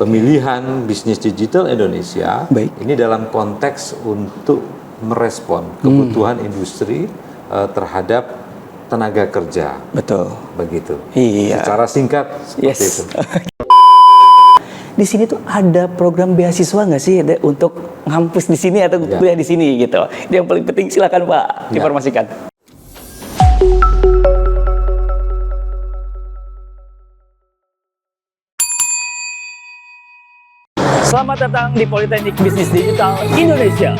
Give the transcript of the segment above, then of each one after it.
Pemilihan bisnis digital Indonesia. Baik. Ini dalam konteks untuk merespon kebutuhan industri terhadap tenaga kerja. Betul. Begitu. Iya. Secara singkat seperti itu. Di sini tuh ada program beasiswa nggak sih untuk ngampus di sini atau kuliah di sini gitu? Yang paling penting silakan Pak informasikan. Selamat datang di Politeknik Bisnis Digital Indonesia.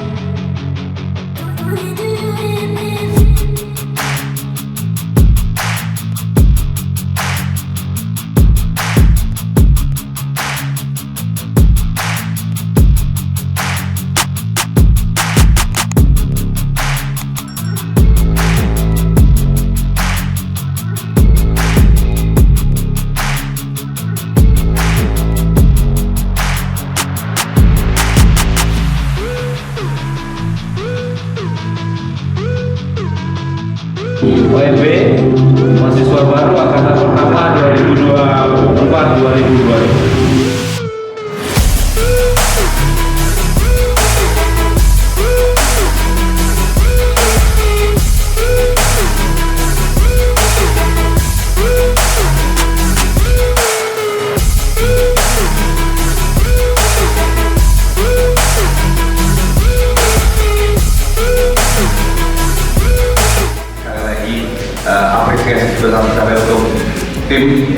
OMB mahasiswa baru angkatan pertama 2024-2025. Apresiasi bersama-sama untuk tim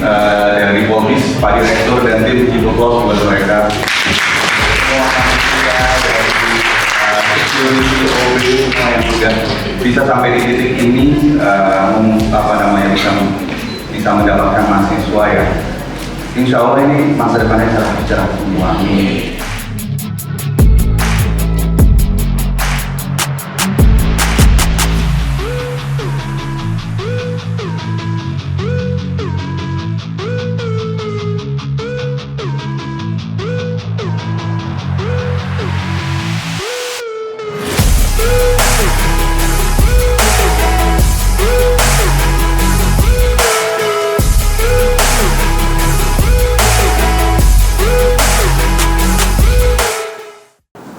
dari Polbis, Pak Direktur dan tim Ibu Pos buat mereka. Semua manusia dari security OB yang sudah bisa sampai di titik ini bisa mendapatkan mahasiswa ya. Insya Allah ini masa depannya cerah semua. Amin.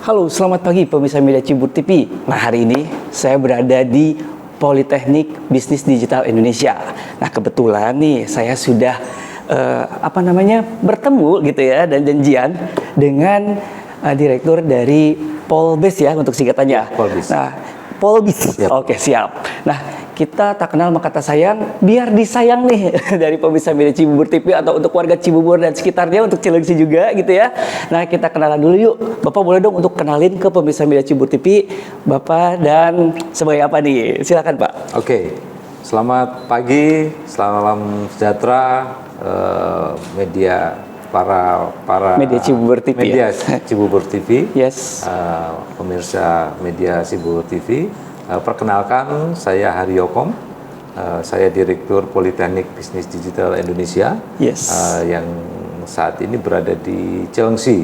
Halo, selamat pagi pemirsa Media Cibubur TV. Nah, hari ini saya berada di Politeknik Bisnis Digital Indonesia. Nah, kebetulan nih saya sudah bertemu gitu ya dan janjian dengan Direktur dari Polbis ya untuk singkatannya. Polbis. Nah, Polbis. Oke, siap. Nah, kita tak kenal maka tak sayang, biar disayang nih dari pemirsa Media Cibubur TV atau untuk warga Cibubur dan sekitarnya, untuk Cilengsi juga gitu ya. Nah, kita kenalan dulu yuk. Bapak boleh dong untuk kenalin ke pemirsa Media Cibubur TV, Bapak dan sebagai apa nih? Silakan Pak. Oke, selamat pagi, salam sejahtera para Media Cibubur TV. Media Cibubur TV. Yes. Pemirsa Media Cibubur TV. Perkenalkan, saya Haryokom, saya Direktur Politeknik Bisnis Digital Indonesia, yang saat ini berada di Cilengsi,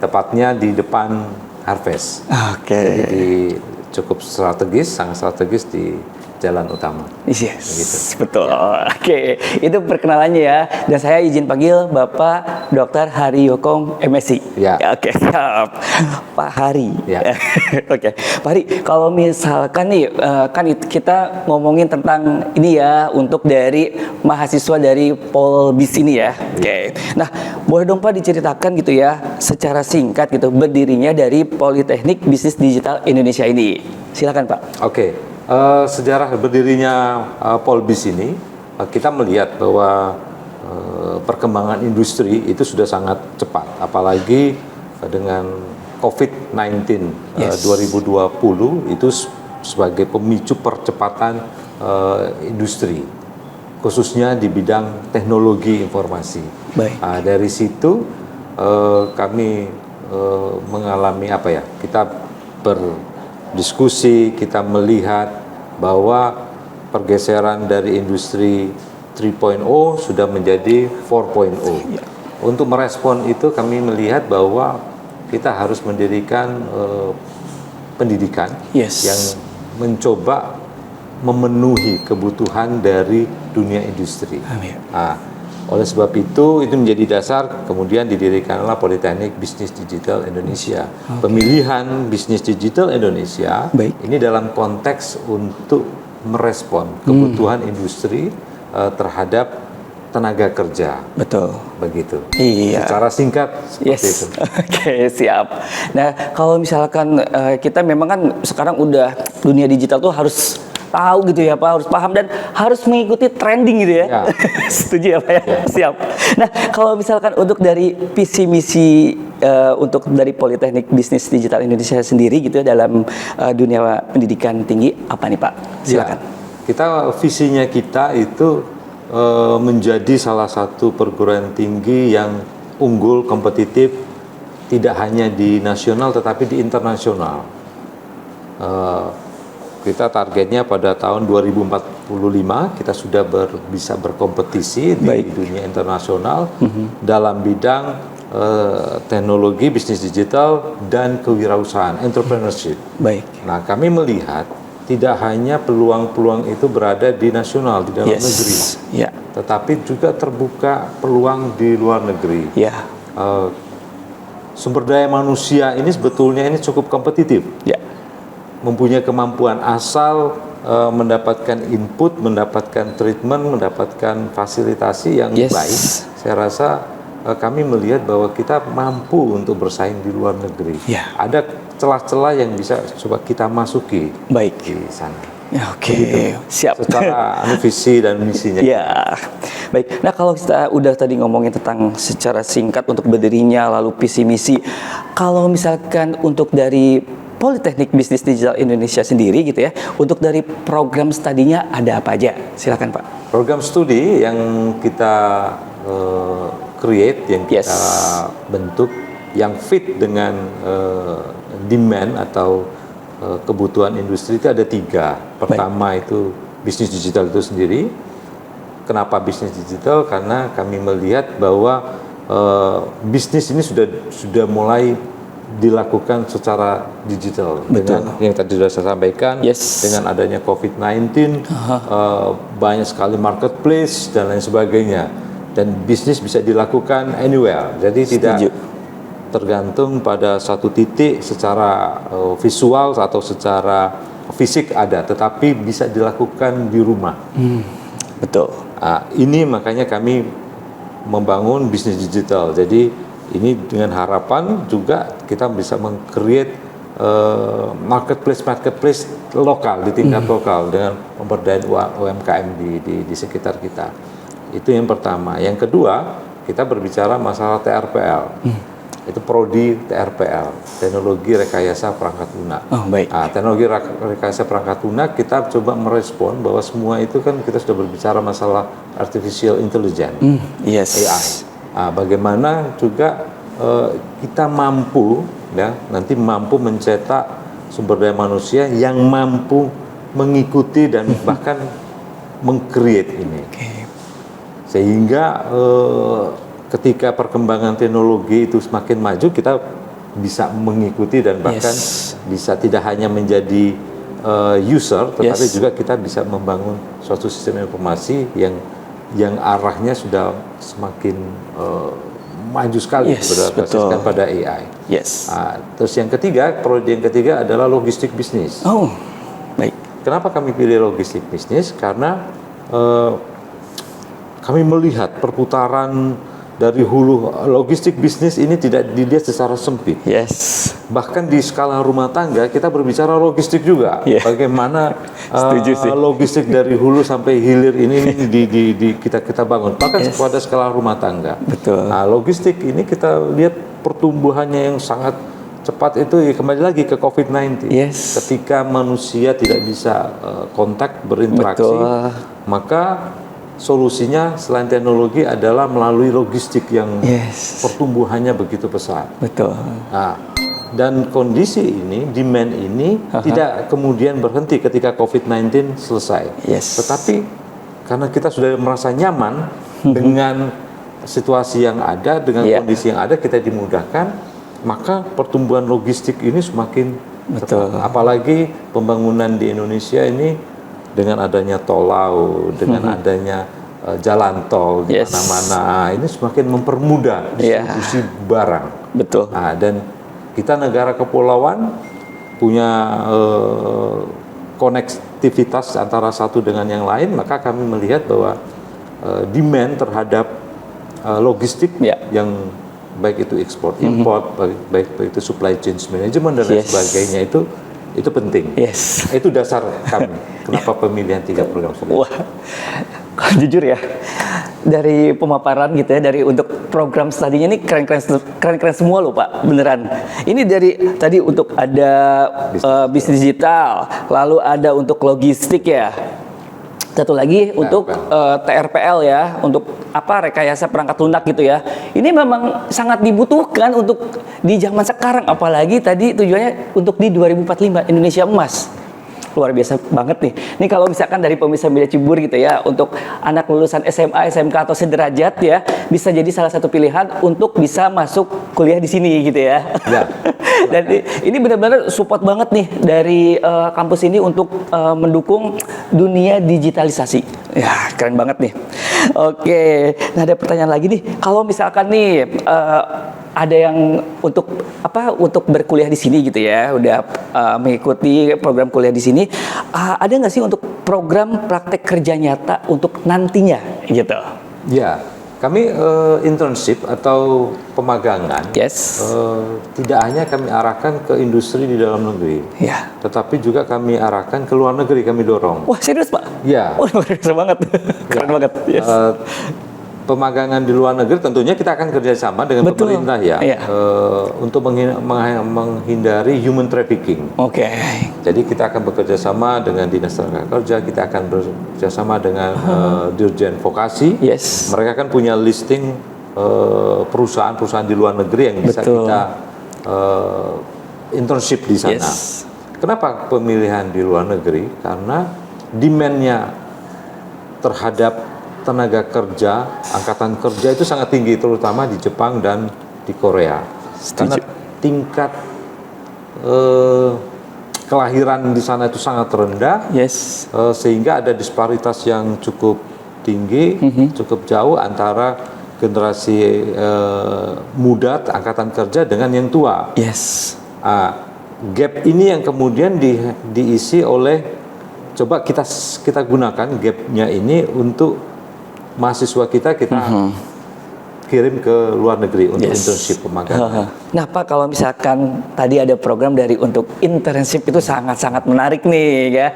tepatnya di depan Harvest. Jadi cukup strategis, sangat strategis di jalan utama. Yes, begitu. Betul. Oke, itu perkenalannya ya. Dan saya izin panggil Bapak Dr. Haryokom MSc. Ya. Oke, siap. Pak Hari. Ya. Oke, Pak Hari, kalau misalkan nih, kan kita ngomongin tentang ini ya, untuk dari mahasiswa dari Polbis ini ya. Oke. Nah, boleh dong Pak diceritakan gitu ya, secara singkat gitu, berdirinya dari Politeknik Bisnis Digital Indonesia ini. Silakan Pak. Oke. Sejarah berdirinya Polbis ini, kita melihat bahwa perkembangan industri itu sudah sangat cepat, apalagi dengan COVID-19 2020 itu sebagai pemicu percepatan industri, khususnya di bidang teknologi informasi. Baik. Dari situ kami mengalami kita berdiskusi, kita melihat bahwa pergeseran dari industri 3.0 sudah menjadi 4.0. Untuk merespon itu kami melihat bahwa kita harus mendirikan pendidikan yang mencoba memenuhi kebutuhan dari dunia industri. Amin. Nah, oleh sebab itu menjadi dasar kemudian didirikanlah Politeknik Bisnis Digital Indonesia. Pemilihan Bisnis Digital Indonesia ini dalam konteks untuk merespon kebutuhan industri terhadap tenaga kerja. Betul. Begitu. Iya. Secara singkat seperti itu. Oke, siap. Nah, kalau misalkan kita memang kan sekarang udah dunia digital tuh harus tahu gitu ya Pak, harus paham dan harus mengikuti trending gitu ya. Setuju ya Pak ya? Siap. Nah, kalau misalkan untuk dari visi misi untuk dari Politeknik Bisnis Digital Indonesia sendiri gitu ya dalam dunia pendidikan tinggi apa nih Pak? Silakan. Ya, visinya kita itu menjadi salah satu perguruan tinggi yang unggul, kompetitif, tidak hanya di nasional tetapi di internasional. Kita targetnya pada tahun 2045 kita sudah bisa berkompetisi di dunia internasional dalam bidang teknologi, bisnis digital, dan kewirausahaan, entrepreneurship. Nah, kami melihat tidak hanya peluang-peluang itu berada di nasional, di dalam negeri, tetapi juga terbuka peluang di luar negeri. Sumber daya manusia ini sebetulnya ini cukup kompetitif, mempunyai kemampuan asal mendapatkan input, mendapatkan treatment, mendapatkan fasilitasi yang baik. Saya rasa kami melihat bahwa kita mampu untuk bersaing di luar negeri. Ada celah-celah yang bisa coba kita masuki di sana. Oke, siap. Secara visi dan misinya. Baik. Nah, kalau kita udah tadi ngomongin tentang secara singkat untuk berdirinya, lalu visi misi. Kalau misalkan untuk dari Politeknik Bisnis Digital Indonesia sendiri gitu ya, untuk dari program studinya ada apa aja? Silakan Pak. Program studi yang kita create, yang kita bentuk, yang fit dengan demand atau kebutuhan industri itu ada 3. Pertama itu bisnis digital itu sendiri. Kenapa bisnis digital? Karena kami melihat bahwa bisnis ini sudah mulai dilakukan secara digital. Dengan yang tadi sudah saya sampaikan, dengan adanya COVID-19, banyak sekali marketplace dan lain sebagainya. Dan bisnis bisa dilakukan anywhere. Jadi tidak tergantung pada satu titik secara visual atau secara fisik ada, tetapi bisa dilakukan di rumah. Ini makanya kami membangun bisnis digital. Jadi ini dengan harapan juga kita bisa meng-create marketplace lokal di tingkat lokal dengan pemberdayaan UMKM di sekitar kita. Itu yang pertama. Yang kedua, kita berbicara masalah TRPL. Itu prodi TRPL, teknologi rekayasa perangkat lunak. Teknologi rekayasa perangkat lunak kita coba merespon bahwa semua itu kan kita sudah berbicara masalah artificial intelligence, AI. Bagaimana juga kita mampu nanti mampu mencetak sumber daya manusia yang mampu mengikuti dan bahkan meng-create ini. Sehingga ketika perkembangan teknologi itu semakin maju, kita bisa mengikuti dan bahkan bisa tidak hanya menjadi user, tetapi juga kita bisa membangun suatu sistem informasi yang arahnya sudah semakin maju sekali berdasarkan pada AI. Terus yang ketiga, prodi yang ketiga adalah logistik bisnis. Kenapa kami pilih logistik bisnis? Karena kami melihat perputaran dari hulu logistik bisnis ini tidak dilihat secara sempit. Bahkan di skala rumah tangga kita berbicara logistik juga. Bagaimana logistik dari hulu sampai hilir ini kita bangun. Bahkan pada skala rumah tangga. Nah, logistik ini kita lihat pertumbuhannya yang sangat cepat itu kembali lagi ke COVID-19. Ketika manusia tidak bisa kontak berinteraksi, maka solusinya selain teknologi adalah melalui logistik yang pertumbuhannya begitu pesat. Nah, dan kondisi ini, demand ini tidak kemudian berhenti ketika COVID-19 selesai. Tetapi karena kita sudah merasa nyaman dengan situasi yang ada, dengan kondisi yang ada, kita dimudahkan, maka pertumbuhan logistik ini semakin cepat. Apalagi pembangunan di Indonesia ini dengan adanya tol laut, dengan adanya jalan tol di mana-mana, ini semakin mempermudah distribusi barang. Betul. Nah, dan kita negara kepulauan punya konektivitas antara satu dengan yang lain, maka kami melihat bahwa demand terhadap logistik yang baik itu ekspor import, baik itu supply chain management dan lain sebagainya itu penting. Itu dasar kami kenapa pemilihan 3 program studi. Wah, jujur ya, dari pemaparan gitu ya, dari untuk program studinya ini keren-keren semua loh Pak, beneran. Ini dari tadi untuk ada bisnis digital, lalu ada untuk logistik ya. Satu lagi untuk TRPL ya, untuk rekayasa perangkat lunak gitu ya. Ini memang sangat dibutuhkan untuk di zaman sekarang, apalagi tadi tujuannya untuk di 2045 Indonesia emas. Luar biasa banget nih. Ini kalau misalkan dari pemirsa Media Cibubur gitu ya, untuk anak lulusan SMA, SMK atau sederajat ya, bisa jadi salah satu pilihan untuk bisa masuk kuliah di sini gitu ya. Dan ini benar-benar support banget nih dari kampus ini untuk mendukung dunia digitalisasi. Ya, keren banget nih. Oke, nah ada pertanyaan lagi nih. Kalau misalkan nih ada yang untuk berkuliah di sini gitu ya, udah mengikuti program kuliah di sini, ada nggak sih untuk program praktek kerja nyata untuk nantinya gitu? Ya, kami internship atau pemagangan tidak hanya kami arahkan ke industri di dalam negeri, tetapi juga kami arahkan ke luar negeri, kami dorong. Wah, serius Pak? Ya. Wah, luar biasa banget. Keren banget. Pemagangan di luar negeri tentunya kita akan kerjasama dengan pemerintah untuk menghindari human trafficking. Jadi kita akan bekerja sama dengan Dinas Tenaga Kerja, kita akan bekerja sama dengan Dirjen Vokasi. Mereka kan punya listing perusahaan-perusahaan di luar negeri yang bisa kita internship di sana. Kenapa pemilihan di luar negeri? Karena demand-nya terhadap tenaga kerja, angkatan kerja itu sangat tinggi, terutama di Jepang dan di Korea. Karena tingkat kelahiran di sana itu sangat rendah, sehingga ada disparitas yang cukup tinggi, cukup jauh antara generasi muda, angkatan kerja dengan yang tua. Gap ini yang kemudian diisi oleh, coba kita gunakan gapnya ini untuk mahasiswa kita kirim ke luar negeri untuk internship pemagangan. Nah Pak, kalau misalkan tadi ada program dari untuk internship itu sangat-sangat menarik nih ya.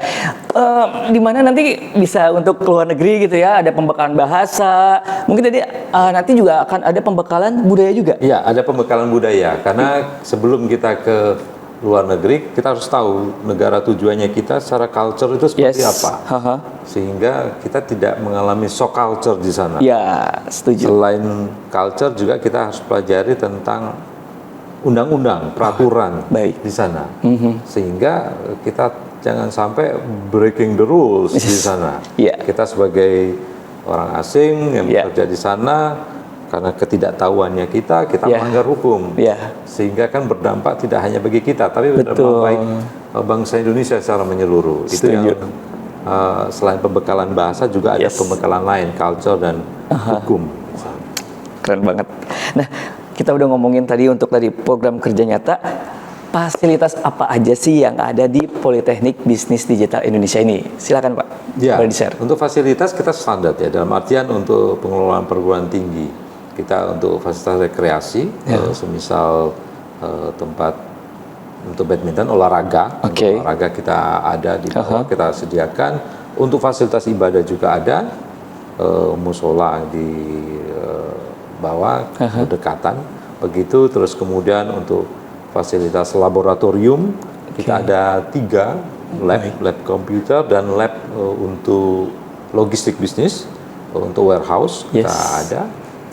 Di mana nanti bisa untuk ke luar negeri gitu ya, ada pembekalan bahasa, mungkin tadi nanti juga akan ada pembekalan budaya juga. Iya, ada pembekalan budaya, karena sebelum kita ke luar negeri, kita harus tahu negara tujuannya kita secara culture itu seperti apa, sehingga kita tidak mengalami shock culture di sana. Ya, setuju. Selain culture juga kita harus pelajari tentang undang-undang, peraturan di sana, sehingga kita jangan sampai breaking the rules di sana. Kita sebagai orang asing yang bekerja di sana, karena ketidaktahuannya kita melanggar hukum, sehingga kan berdampak tidak hanya bagi kita, tapi berdampak baik bangsa Indonesia secara menyeluruh. Itu yang selain pembekalan bahasa juga ada pembekalan lain, culture dan hukum. Keren banget. Nah, kita udah ngomongin tadi untuk program kerja nyata. Fasilitas apa aja sih yang ada di Politeknik Bisnis Digital Indonesia ini? Silakan Pak. Ya, untuk fasilitas kita standar ya, dalam artian untuk pengelolaan perguruan tinggi. Kita untuk fasilitas rekreasi, semisal tempat untuk badminton, olahraga. Untuk olahraga kita ada di bawah, kita sediakan. Untuk fasilitas ibadah juga ada, musola di bawah, berdekatan. Begitu, terus kemudian untuk fasilitas laboratorium, kita ada 3 lab komputer dan lab untuk logistik bisnis, untuk warehouse kita ada.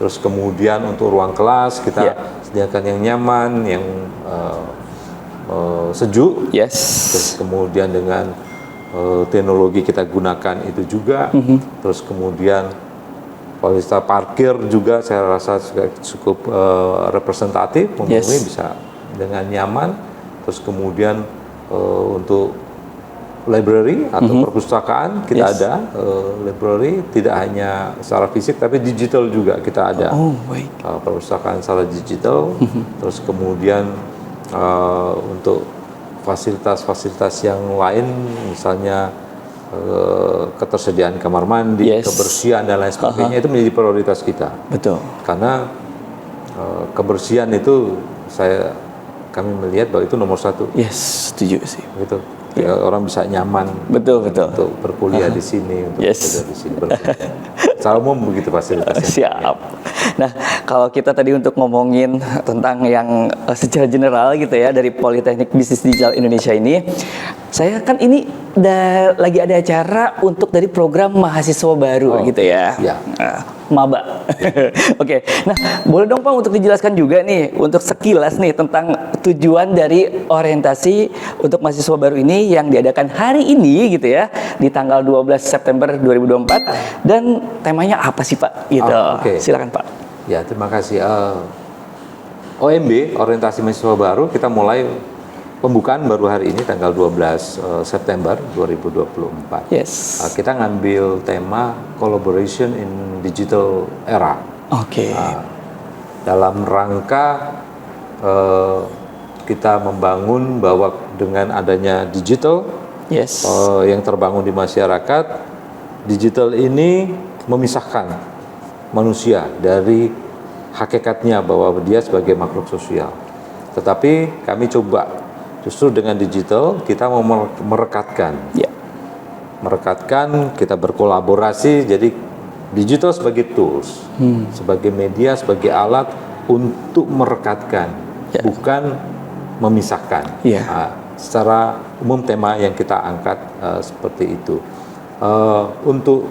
Terus kemudian untuk ruang kelas kita sediakan yang nyaman, yang sejuk. Terus kemudian dengan teknologi kita gunakan itu juga. Terus kemudian fasilitas parkir juga saya rasa cukup representatif, memenuhi bisa dengan nyaman. Terus kemudian untuk library atau perpustakaan kita ada, library tidak hanya secara fisik tapi digital juga kita ada. Perpustakaan secara digital, terus kemudian untuk fasilitas-fasilitas yang lain, misalnya ketersediaan kamar mandi, kebersihan dan lain sebagainya itu menjadi prioritas kita. Betul. Karena kebersihan itu kami melihat bahwa itu nomor satu. Yes, setuju sih. Gitu. Ya, orang bisa nyaman betul untuk berkuliah di sini, untuk belajar di sini. Secara umum begitu fasilitasnya. Siap. Nah, kalau kita tadi untuk ngomongin tentang yang secara general gitu ya dari Politeknik Bisnis Digital Indonesia ini, saya kan ini lagi ada acara untuk dari program mahasiswa baru gitu ya. Maba. Oke. Nah, boleh dong Pak untuk dijelaskan juga nih untuk sekilas nih tentang tujuan dari orientasi untuk mahasiswa baru ini yang diadakan hari ini gitu ya di tanggal 12 September 2024 dan temanya apa sih Pak? Gitu. Silakan Pak. Ya, terima kasih. OMB, orientasi mahasiswa baru, kita mulai pembukaan baru hari ini tanggal 12 September 2024. Kita ngambil tema Collaboration in Digital Era. Dalam rangka kita membangun bahwa dengan adanya digital yang terbangun di masyarakat, digital ini memisahkan manusia dari hakikatnya bahwa dia sebagai makhluk sosial. Tetapi kami coba justru dengan digital kita mau merekatkan, kita berkolaborasi. Jadi digital sebagai tools, sebagai media, sebagai alat untuk merekatkan, bukan memisahkan. Secara umum tema yang kita angkat seperti itu. Untuk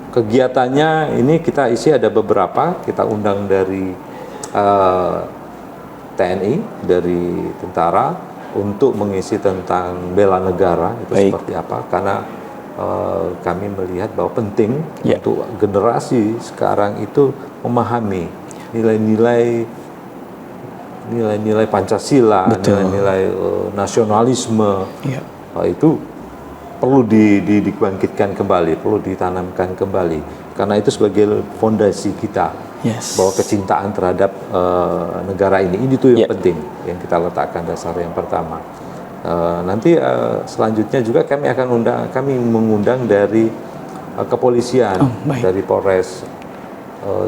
kegiatannya ini kita isi ada beberapa, kita undang dari TNI, dari tentara, untuk mengisi tentang bela negara itu seperti apa, karena kami melihat bahwa penting untuk generasi sekarang itu memahami nilai-nilai Pancasila, nilai-nilai nasionalisme, itu perlu dibangkitkan kembali, perlu ditanamkan kembali, karena itu sebagai fondasi kita. Bahwa kecintaan terhadap negara ini tuh yang penting, yang kita letakkan dasar yang pertama. Nanti selanjutnya juga kami mengundang dari kepolisian, dari Polres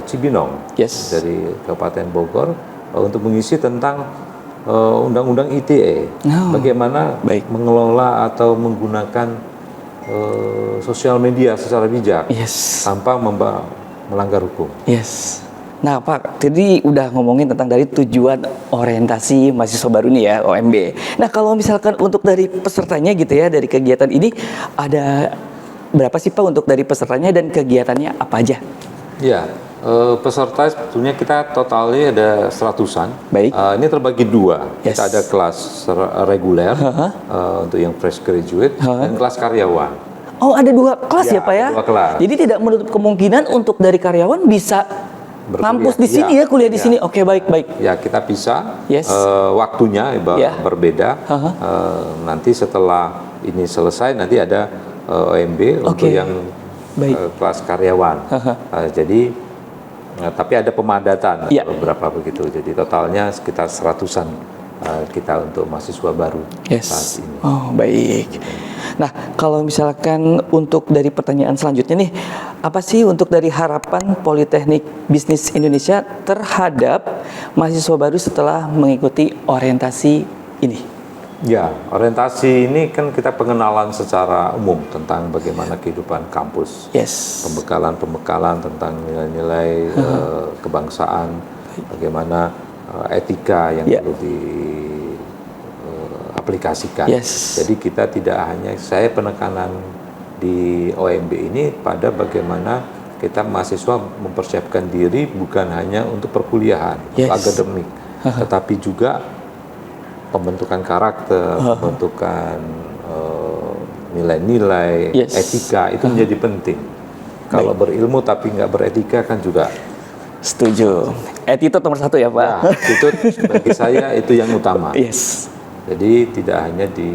Cibinong, dari Kabupaten Bogor, untuk mengisi tentang undang-undang ITE, bagaimana mengelola atau menggunakan sosial media secara bijak tanpa melanggar hukum. Nah Pak, tadi udah ngomongin tentang dari tujuan orientasi mahasiswa baru nih ya, OMB. Nah kalau misalkan untuk dari pesertanya gitu ya, dari kegiatan ini ada berapa sih Pak untuk dari pesertanya dan kegiatannya apa aja? Ya, peserta sebetulnya kita totalnya ada 100-an. Ini terbagi dua. Kita ada kelas reguler untuk yang fresh graduate dan kelas karyawan. Oh, ada dua kelas ya Pak ya? Dua kelas. Jadi tidak menutup kemungkinan untuk dari karyawan bisa ngampus di sini ya, kuliah di sini. Oke, baik. Ya, kita bisa. Waktunya berbeda. Nanti setelah ini selesai nanti ada OMB untuk yang kelas karyawan. Jadi tapi ada pemadatan beberapa begitu. Jadi totalnya sekitar 100-an kita untuk mahasiswa baru saat ini. Oh, baik. Nah, kalau misalkan untuk dari pertanyaan selanjutnya nih, apa sih untuk dari harapan Politeknik Bisnis Indonesia terhadap mahasiswa baru setelah mengikuti orientasi ini? Ya, orientasi ini kan kita pengenalan secara umum tentang bagaimana kehidupan kampus. Pembekalan tentang nilai-nilai kebangsaan, bagaimana etika yang perlu diaplikasikan. Jadi kita tidak hanya, saya penekanan di OMB ini pada bagaimana kita mahasiswa mempersiapkan diri bukan hanya untuk perkuliahan, untuk akademik, tetapi juga pembentukan karakter, pembentukan nilai-nilai, etika itu menjadi penting. Kalau berilmu tapi nggak beretika kan juga. Setuju. Attitude nomor satu ya Pak. Ya, attitude bagi saya itu yang utama. Jadi tidak hanya di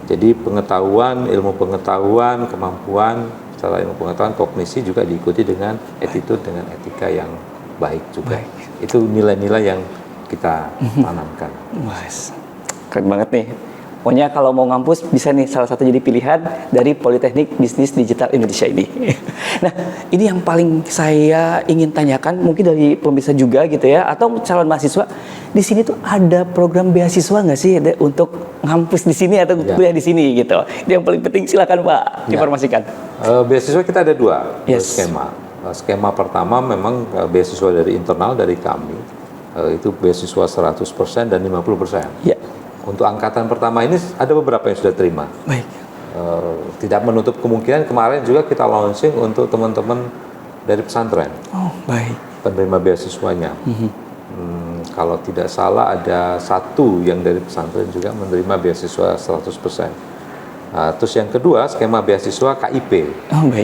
Jadi pengetahuan, ilmu pengetahuan, kemampuan secara ilmu pengetahuan, kognisi juga diikuti dengan attitude, dengan etika yang baik juga. Itu nilai-nilai yang kita tanamkan. Mas, keren banget nih. Pokoknya kalau mau ngampus bisa nih salah satu jadi pilihan dari Politeknik Bisnis Digital Indonesia ini. Nah, ini yang paling saya ingin tanyakan mungkin dari pemirsa juga gitu ya, atau calon mahasiswa di sini tuh ada program beasiswa nggak sih untuk ngampus di sini atau kuliah di sini gitu? Ini yang paling penting, silakan Pak informasikan. Beasiswa kita ada 2 Yes. skema. Skema pertama memang beasiswa dari internal dari kami, itu beasiswa 100% dan 50%. Ya. Untuk angkatan pertama ini ada beberapa yang sudah terima. Baik. Tidak menutup kemungkinan kemarin juga kita launching untuk teman-teman dari pesantren. Oh, baik. Penerima beasiswanya. Kalau tidak salah ada 1 yang dari pesantren juga menerima beasiswa 100%. Terus yang kedua skema beasiswa KIP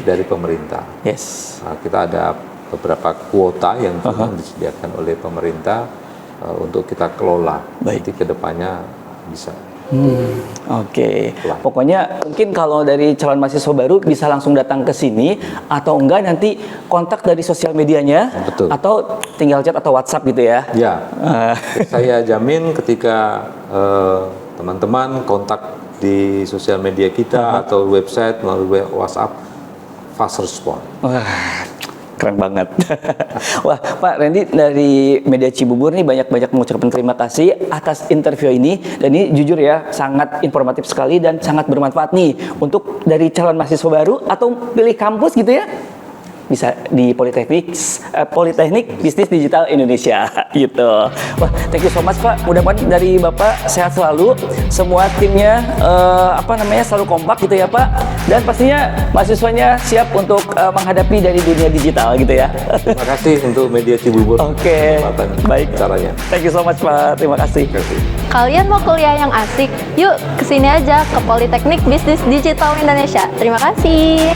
dari pemerintah. Yes. Kita ada beberapa kuota yang disediakan oleh pemerintah untuk kita kelola. Nanti kedepannya bisa. Oke. Pokoknya mungkin kalau dari calon mahasiswa baru bisa langsung datang ke sini atau enggak nanti kontak dari sosial medianya. Betul. Atau tinggal chat atau WhatsApp gitu ya. Ya. Saya jamin ketika teman-teman kontak di sosial media kita atau website melalui WhatsApp, fast respon. Wah, keren banget. Wah, Pak Randy dari Media Cibubur nih banyak-banyak mengucapkan terima kasih atas interview ini. Dan ini jujur ya, sangat informatif sekali dan sangat bermanfaat nih untuk dari calon mahasiswa baru atau pilih kampus gitu ya. Bisa di Politeknik Bisnis Digital Indonesia gitu. Wah, thank you so much Pak. Mudah-mudahan dari Bapak sehat selalu, semua timnya selalu kompak gitu ya Pak. Dan pastinya mahasiswanya siap untuk menghadapi dari dunia digital gitu ya. Terima kasih untuk Media Cibubur. Oke, baik caranya. Thank you so much Pak. Terima kasih. Kalian mau kuliah yang asik? Yuk kesini aja ke Politeknik Bisnis Digital Indonesia. Terima kasih.